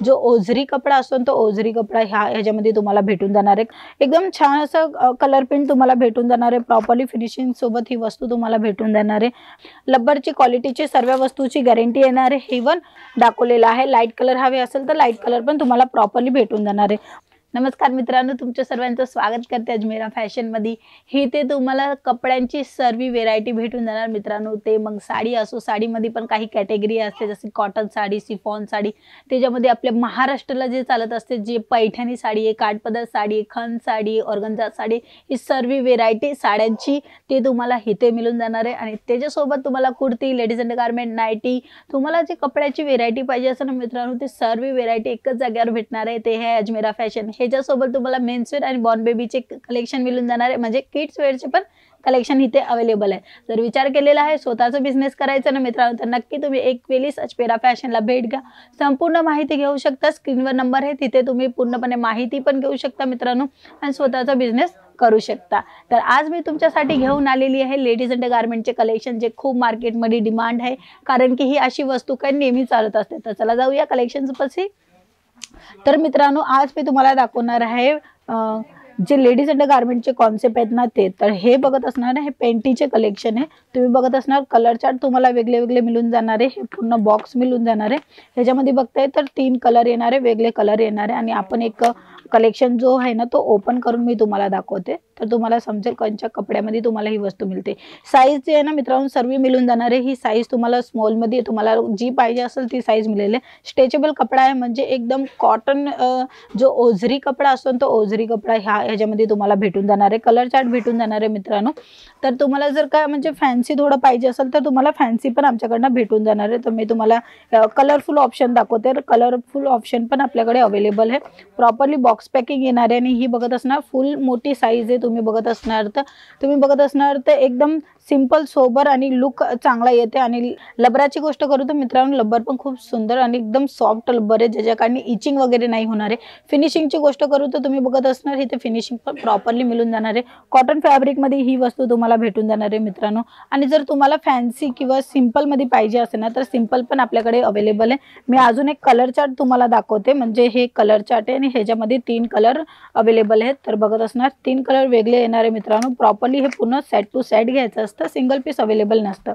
जो ओझरी कपडा असतो तो ओझरी कपडा ह्याच्यामध्ये तुम्हाला भेटून जाणार आहे। एकदम छान असं कलर प्रिंट तुम्हाला भेटून जाणार आहे। प्रॉपर्ली फिनिशिंग सोबत ही वस्तू तुम्हाला भेटून जाणार आहे। लब्बरची क्वालिटीची सर्व वस्तूची गॅरंटी येणार आहे। इवन दाखवलेला आहे लाईट कलर हवे असेल तर लाईट कलर पण तुम्हाला प्रॉपर्ली भेटून जाणार आहे। नमस्कार मित्रांनो, तुमच्या सर्वांचं स्वागत करते अजमेरा फॅशन मध्ये। ही ते तुम्हाला कपड्यांची सर्व व्हेरायटी भेटून जाणार मित्रांनो। ते मग साडी असो, साडीमध्ये पण काही कॅटेगरी असते जसे कॉटन साडी, शिफॉन साडी, त्याच्यामध्ये आपल्या महाराष्ट्राला जे चालत असते जे पैठणी साडी आहे, काठपदर साडी आहे, खण साडी, ऑर्गन्झा साडी, ही सर्व व्हेरायटी साड्यांची ते तुम्हाला इथे मिळून जाणार आहे। आणि त्याच्यासोबत तुम्हाला kurti, ladies undergarment, nightie, तुम्हाला जे कपड्याची व्हेरायटी पाहिजे असेल ना मित्रांनो, ते सर्व व्हेरायटी एकच जागेवर भेटणार आहे। ते आहे अजमेरा फॅशन। ह्याच्यासोबत तुम्हाला मेन्सवेअर आणि बॉर्न बेबीचे कलेक्शन मिळून जाणार आहे, म्हणजे किड्स वेअरचे पण कलेक्शन इथे अवेलेबल आहे। जर विचार केलेला आहे स्वतःचा बिझनेस करायचा ना मित्रांनो, तर नक्की तुम्ही एक वेळी अजमेरा फॅशनला भेट द्या। संपूर्ण माहिती घेऊ शकता, स्क्रीनवर नंबर आहे, तिथे तुम्ही पूर्णपणे माहिती पण घेऊ शकता मित्रांनो आणि स्वतःचा बिझनेस करू शकता। तर आज मी तुमच्यासाठी घेऊन आलेली आहे लेडीज अंडर गारमेंटचे कलेक्शन, जे खूप मार्केटमध्ये डिमांड आहे, कारण की ही अशी वस्तू काही नेहमी चालत असते। तर चला जाऊया कलेक्शन्स पाशी। तर मित्रांनो, आज मी तुम्हाला दाखवणार आहे जे लेडीज अंडर गारमेंटचे कॉन्सेप्ट आहेत ना ते। तर हे बघत असणार हे पेंटीचे कलेक्शन आहे। तुम्ही बघत असणार कलर चार्ट तुम्हाला वेगळे वेगळे मिळून जाणार आहे। हे पूर्ण बॉक्स मिळून जाणार आहे। ह्याच्यामध्ये बघताय तर 3 कलर येणार आहे, वेगळे कलर येणार आहे। आणि आपण एक कलेक्शन जो आहे ना तो ओपन करून मी तुम्हाला दाखवते, तर तुम्हाला समजेल कोणत्या कपड्यामध्ये तुम्हाला ही वस्तू मिळते। साईज जे आहे ना मित्रांनो सर्व मिळून जाणार आहे। ही साईज तुम्हाला स्मॉल मध्ये तुम्हाला जी पाहिजे असेल ती साईज मिळेल। स्ट्रेचेबल कपडा आहे, म्हणजे एकदम कॉटन जो ओझरी कपडा असतो तो ओझरी कपडा ह्याच्यामध्ये तुम्हाला भेटून जाणार आहे। कलर चार्ट भेटून जाणार आहे मित्रांनो। तर तुम्हाला जर का म्हणजे फॅन्सी थोडं पाहिजे असेल तर तुम्हाला फॅन्सी पण आमच्याकडनं भेटून जाणार आहे। तर मी तुम्हाला कलरफुल ऑप्शन दाखवते। कलरफुल ऑप्शन पण आपल्याकडे अवेलेबल आहे। प्रॉपर्ली बॉक्स पॅकिंग येणार आहे आणि ही बघत असणार फुल मोठी साईज आहे। तुम्ही बघत असणार तर एकदम सिंपल सोबर आणि लुक चांगला येते। आणि लबराची गोष्ट करू तर मित्रांनो लब्बर पण खूप सुंदर आणि एकदम सॉफ्ट लब्बर आहे, ज्याच्या कारणे इचिंग वगैरे नाही होणार आहे। फिनिशिंगची गोष्ट करू तर तुम्ही बघत असणार इथे फिनिशिंग पण प्रॉपर्ली मिळून जाणार आहे। कॉटन फॅब्रिक मध्ये ही वस्तू तुम्हाला भेटून जाणार आहे मित्रांनो। आणि जर तुम्हाला फॅन्सी किंवा सिंपल मध्ये पाहिजे असेल ना तर सिंपल पण आपल्याकडे अवेलेबल आहे। मी अजून एक कलर चार्ट तुम्हाला दाखवते, म्हणजे हे कलर चार्ट आहे आणि ह्याच्यामध्ये 3 कलर अवेलेबल आहेत। तर बघत असणार 3 कलर वेगळे येणार आहे मित्रांनो। प्रॉपर्ली हे पूर्ण सेट टू सेट घ्यायचं असतं, सिंगल पीस अवेलेबल नसतं।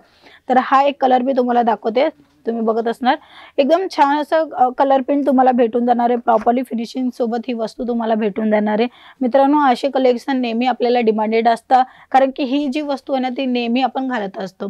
तर हा एक कलर मी तुम्हाला दाखवते। तुम्ही बघत असणार एकदम छान असं कलर प्रिंट तुम्हाला भेटून जाणार आहे। प्रॉपर्ली फिनिशिंग सोबत ही वस्तू तुम्हाला भेटून जाणार आहे मित्रांनो। असे कलेक्शन नेहमी आपल्याला डिमांडेड असतं, कारण की ही जी वस्तू आहे ना ती नेहमी आपण घालत असतो।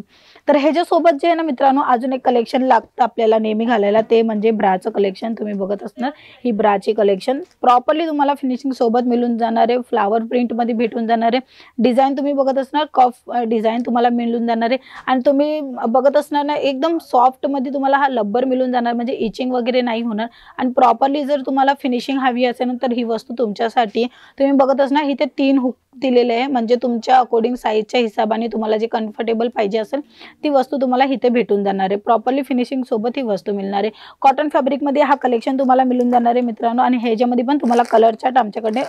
तर ह्याच्यासोबत जे आहे ना मित्रांनो अजून एक कलेक्शन लागतं आपल्याला नेहमी घालायला, ते म्हणजे ब्राचं कलेक्शन। तुम्ही बघत असणार ही ब्राची कलेक्शन प्रॉपर्ली तुम्हाला फिनिशिंग सोबत मिळून जाणार आहे। फ्लावर प्रिंट मध्ये भेटून जाणार आहे। डिझाईन तुम्ही बघत असणार कफ डिझाईन तुम्हाला मिळून जाणार आहे। आणि तुम्ही बघत असणार ना एकदम सॉफ्ट मध्ये तुम्हाला हा लब्बर मिळून जाणार, म्हणजे इचिंग वगैरे नाही होणार। आणि प्रॉपर्ली जर तुम्हाला फिनिशिंग हवी असेल तर ही वस्तू तुमच्यासाठी। तुम्ही बघत असणार इथे 3 हुक दिलेले आहे, म्हणजे तुमच्या अकॉर्डिंग साईजच्या हिशोबाने तुम्हाला जे कम्फर्टेबल पाहिजे असेल ती वस्तू तुम्हाला इथे भेटून जाणार आहे। प्रॉपर्ली फिनिशिंग सोबत ही वस्तू मिळणार आहे। कॉटन फॅब्रिक मध्ये हा कलेक्शन तुम्हाला मिळून जाणार आहे मित्रांनो। आणि ह्याच्यामध्ये पण तुम्हाला कलर चार्ट आमच्याकडे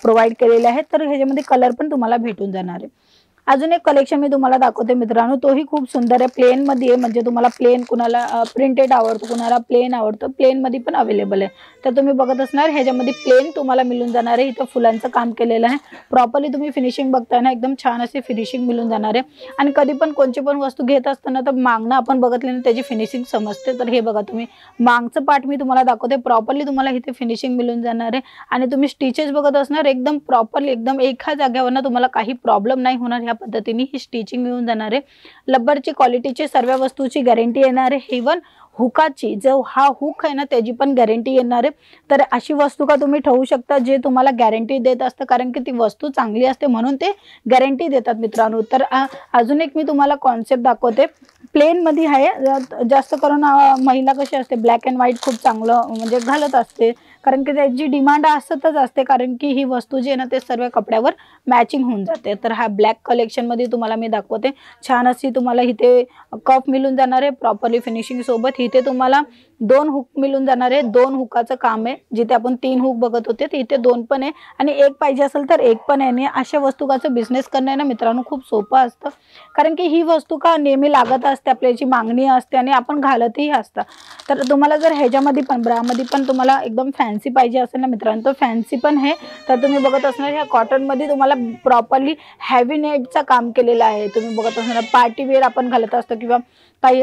प्रोव्हाइड केलेले आहेत, तर ह्याच्यामध्ये कलर पण तुम्हाला भेटून जाणार आहे। अजून एक कलेक्शन मी तुम्हाला दाखवते मित्रांनो, तोही खूप सुंदर आहे। प्लेन मध्ये आहे, म्हणजे तुम्हाला प्लेन कुणाला प्रिंटेड आवडतं, कुणाला प्लेन आवडतं, प्लेन मध्ये पण अवेलेबल आहे। तर तुम्ही बघत असणार ह्याच्यामध्ये प्लेन तुम्हाला मिळून जाणार आहे। इथं फुलांचं काम केलेलं आहे। प्रॉपर्ली तुम्ही फिनिशिंग बघताय ना एकदम छान अशी फिनिशिंग मिळून जाणार आहे। आणि कधी पण कोणची पण वस्तू घेत असताना तर मागणं आपण बघितलं ना त्याची फिनिशिंग समजते। तर हे बघा तुम्ही मागचं पार्ट मी तुम्हाला दाखवते, प्रॉपर्ली तुम्हाला इथे फिनिशिंग मिळून जाणार आहे। आणि तुम्ही स्टिचेस बघत असणार एकदम प्रॉपर्ली एकदम एका जागेवर तुम्हाला काही प्रॉब्लेम नाही होणार। पद्धतीने ही स्टिचिंग मिळून जाणार आहे। लब्बरची क्वालिटीची सर्व वस्तूची गॅरंटी येणार आहे। इवन हुकाची जो हा हुक आहे ना त्याची पण गॅरंटी येणार आहे। तर अशी वस्तू का तुम्ही ठेवू शकता जे तुम्हाला गॅरंटी देत असतं, कारण की ती वस्तू चांगली असते म्हणून ते गॅरंटी देतात मित्रांनो। तर अजून एक मी तुम्हाला कॉन्सेप्ट दाखवते। प्लेन मध्ये आहे, जास्त करून महिला कशी असते ब्लॅक अँड व्हाईट खूप चांगलं म्हणजे घालत असते, कारण की त्याची डिमांड असतच असते, कारण की ही वस्तू जी आहे ना ते सर्व कपड्यावर मॅचिंग होऊन जाते। तर हा ब्लॅक कलेक्शन मध्ये तुम्हाला मी दाखवते। छान अशी तुम्हाला इथे कफ मिळून जाणार आहे। प्रॉपर्ली फिनिशिंग सोबत ही इथे तुम्हाला 2 हुक मिळून जाणार आहे. 2 हुकाचं काम आहे. जिथे आपण 3 हुक बघत होते ते इथे 2 पण आहे आणि एक पाहिजे असेल तर एक पण आहे. आणि अशा वस्तूकाचं बिझनेस करणं आहे ना मित्रांनो खूप सोपं असतं, कारण की ही वस्तू का नेहमी लागत असते, आपल्याची मागणी असते आणि आपण घालतही असतं. तर तुम्हाला जर ह्याच्यामध्ये पण ब्रामध्ये पण तुम्हाला एकदम फॅन्सी पाहिजे असेल ना मित्रांनो, तर फॅन्सी पण आहे. तर तुम्ही बघत असणार ह्या कॉटनमध्ये तुम्हाला प्रॉपरली हेवी नेटचं काम केलेलं आहे. तुम्ही बघत असणार पार्टी वेअर आपण घालत असतो किंवा काही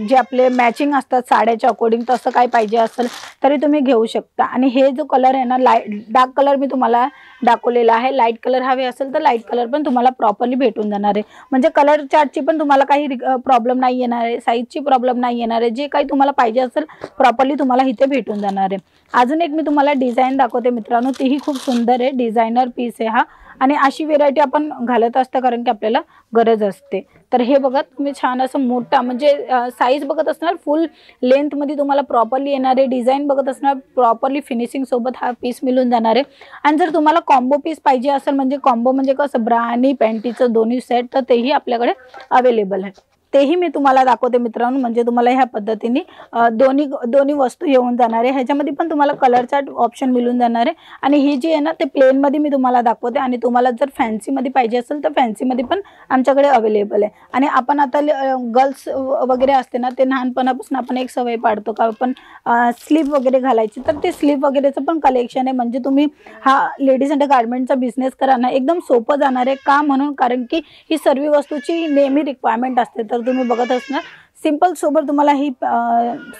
जे आपले मॅचिंग असतात साड्याच्या अकॉर्डिंग, तसं काय पाहिजे असेल तरी तुम्ही घेऊ शकता. आणि हे जो कलर आहे ना डार्क कलर मी तुम्हाला दाखवलेला आहे. लाईट कलर हवे असेल तर लाईट कलर पण तुम्हाला प्रॉपरली भेटून जाणार आहे. म्हणजे कलर चार्टची पण तुम्हाला काही प्रॉब्लेम नाही येणार आहे, साईजची प्रॉब्लेम नाही येणार आहे. जे काही तुम्हाला पाहिजे असेल प्रॉपरली तुम्हाला इथे भेटून जाणार आहे. अजून एक मी तुम्हाला डिझाईन दाखवते मित्रांनो, तीही खूप सुंदर आहे. डिझायनर पीस आहे हा आणि अशी व्हेरायटी आपण घालत असतं कारण की आपल्याला गरज असते. तर हे बघा तुम्ही छान असं मोठा म्हणजे साईज बघत असणार फुल लेंथमध्ये तुम्हाला प्रॉपरली येणार आहे. डिझाईन बघत असणार प्रॉपरली फिनिशिंग सोबत हा पीस मिळून जाणार आहे. आणि जर तुम्हाला कॉम्बो पीस पाहिजे असेल, म्हणजे कॉम्बो म्हणजे कसं ब्रा आणि पॅन्टीचं दोन्ही सेट, तर तेही आपल्याकडे अवेलेबल आहे. तेही मी तुम्हाला दाखवते मित्रांनो. म्हणजे तुम्हाला ह्या पद्धतीने दोन्ही वस्तू येऊन जाणार आहे. ह्याच्यामध्ये पण तुम्हाला कलरचा ऑप्शन मिळून जाणार आहे. आणि ही जी आहे ना ते प्लेनमध्ये मी तुम्हाला दाखवते आणि तुम्हाला जर फॅन्सीमध्ये पाहिजे असेल तर फॅन्सीमध्ये पण आमच्याकडे अवेलेबल आहे. आणि आपण आता गर्ल्स वगैरे असते ना, ते लहानपणापासून आपण एक सवय पाडतो का आपण स्लीव वगैरे घालायची, तर ते स्लीव वगैरेचं पण कलेक्शन आहे. म्हणजे तुम्ही हा लेडीज अंडर गार्मेंटचा बिझनेस करा ना, एकदम सोपं जाणार आहे. का म्हणून, कारण की ही सर्व वस्तूची नेहमी रिक्वायरमेंट असते. तर तुम्ही बघत असणार सिंपल सोबत तुम्हाला ही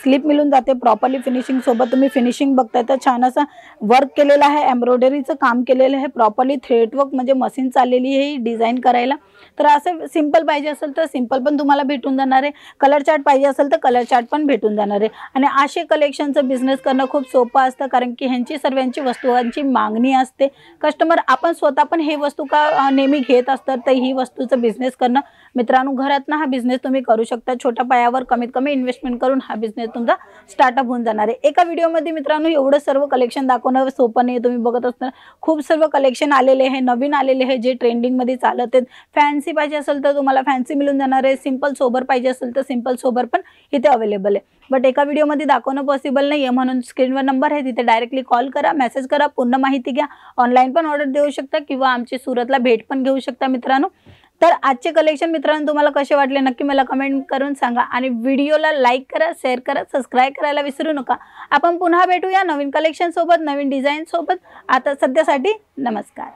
स्लीप मिळून जाते प्रॉपरली फिनिशिंग सोबत. तुम्ही फिनिशिंग बघताय तर छान असं वर्क केलेलं आहे, एम्ब्रॉयडरीचं काम केलेलं आहे, प्रॉपरली थ्रेड वर्क म्हणजे मशीन चाललेली आहे डिझाईन करायला. तर असं सिंपल पाहिजे असेल तर सिंपल पण तुम्हाला भेटून जाणार आहे. कलर चार्ट पाहिजे असेल तर कलर चार्ट पण भेटून जाणार आहे. आणि असे कलेक्शनचं बिझनेस करणं खूप सोपं असतं, कारण की ह्यांची सर्वांची वस्तूंची मागणी असते. कस्टमर आपण स्वतः पण हे वस्तू का नेहमी घेत असतात. तर ही वस्तूचं बिझनेस करणं मित्रांनो घरातनं हा बिझनेस तुम्ही करू शकता. छोट्या पायावर कमीत कमी इन्व्हेस्टमेंट करून हा बिझनेस तुमचा स्टार्टअप होऊन जाणार आहे. एका व्हिडिओमध्ये मित्रांनो एवढं सर्व कलेक्शन दाखवणं सोपं नाही. तुम्ही बघत असताना खूप सर्व कलेक्शन आलेले आहे, नवीन आलेले आहे, जे ट्रेंडिंगमध्ये चालत आहेत. फॅन्सी पाहिजे असेल तर तुम्हाला फॅन्सी मिळून जाणार आहे. सिंपल सोबर पाहिजे असेल तर सिंपल सोबर पण इथे अवेलेबल आहे. बट एका व्हिडिओमध्ये दाखवणं पॉसिबल नाही आहे, म्हणून स्क्रीनवर नंबर आहे तिथे डायरेक्टली कॉल करा, मेसेज करा, पूर्ण माहिती घ्या. ऑनलाईन पण ऑर्डर देऊ शकता किंवा आमची सुरतला भेट पण घेऊ शकता मित्रांनो. तर आजचे कलेक्शन मित्रांनो तुम्हाला कसे वाटले नक्की मला कमेंट करून सांगा. आणि व्हिडिओला लाईक करा, शेअर करा, सबस्क्राईब करायला विसरू नका. आपण पुन्हा भेटूया नवीन कलेक्शन सोबत, नवीन डिझाईन सोबत. आता सध्यासाठी नमस्कार.